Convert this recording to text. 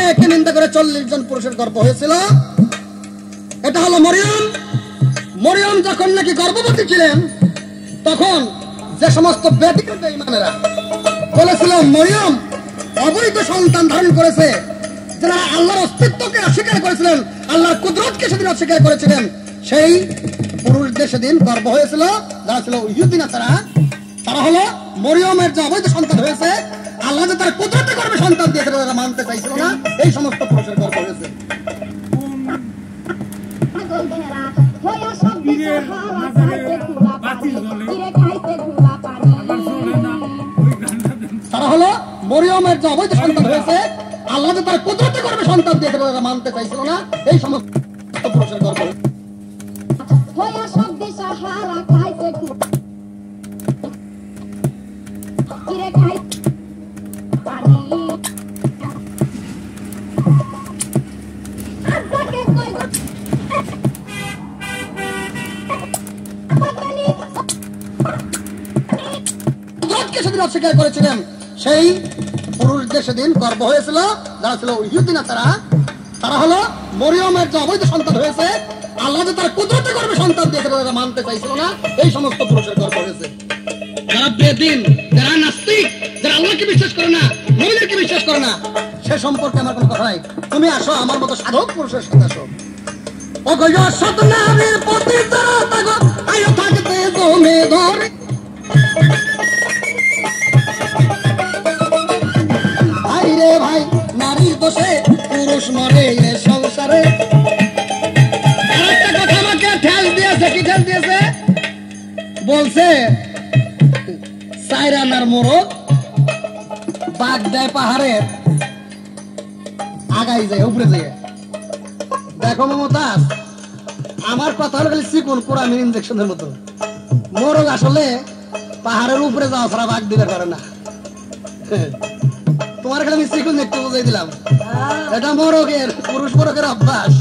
মেয়েকে নিন্দা করে 40 জন পুরুষের গর্ভ হয়েছিল। এটা হলো মরিয়ম। মরিয়ম যখন নাকি গর্ভবতী ছিলেন তখন যে সমস্ত বেদিত ইমানেরা বলেছিল মরিয়ম অবৈধ সন্তান ধারণ করেছে, যারা আল্লাহর অস্তিত্বকে অস্বীকার করেছিলেন, আল্লাহর কুদরতকে সেদিন অস্বীকার করেছিলেন, সেই পুরুষদের সেদিন গর্ভ হয়েছিল। যারা ছিল ইহুদি নাসারা, তারা হলো মরিয়মের যে অবৈধ সন্তান হয়েছে, আল্লাহ যে তার কুদরতে গর্ভে সন্তান দিয়েছিল, তারা মানতে চাইছিল না, এই সমস্ত পুরুষের গর্ভ হয়েছে। তারা হলো মরিয়মের যে অবৈধ সন্তান হয়েছে, আল্লাহ যে তার কুদরতে গর্ভে সন্তান দিয়েছিল, তারা মানতে চাইছিল না, এই সমস্ত পুরুষের গর্ভ হয়েছে। সেদিন অস্বীকার করেছিলেন, সেই পুরুষদের সেদিন গর্ভ হয়েছিল। যারা ছিল ইহুদি নাসারা, তারা হলো মরিয়মের যে অবৈধ সন্তান হয়েছে, আল্লাহ যে তার কুদরতে গর্ভে সন্তান দিয়েছিল, তারা মানতে চাইছিল না, এই সমস্ত পুরুষের গর্ভ হয়েছে। যারা বেদিন, যারা নাস্তিক, যারা আল্লাহকে বিশ্বাস করে না, নবীদেরকে বিশ্বাস করে না, সে সম্পর্কে আমার কোনো কথা নাই। তুমি আসো আমার মতো সাধক পুরুষের সাথে আসো। সতনারীর প্রতি আয়ো থাকতে তুমি ধরে ভাই রে ভাই, নারীর দোষে পুরুষ মরে সংসারে। আরেকটা কথা আমাকে ঠেল দিয়েছে, কি ঠেল দিয়েছে? বলছে সাইরানার মোড়ক বাগ দেয় পাহাড়ের আগাই যায়, উপরে যায়। দেখো মমতাজ, আমার কথা হলো খালি চিকুন কোরামিন ইনজেকশনের মতো। মোরগ আসলে পাহাড়ের উপরে যাওয়া ছাড়া বাগ দিতে পারে না। তোমার খালি আমি চিকুন দেখতে বুঝাই দিলাম, এটা মোরগের, পুরুষ মোরগের অভ্যাস।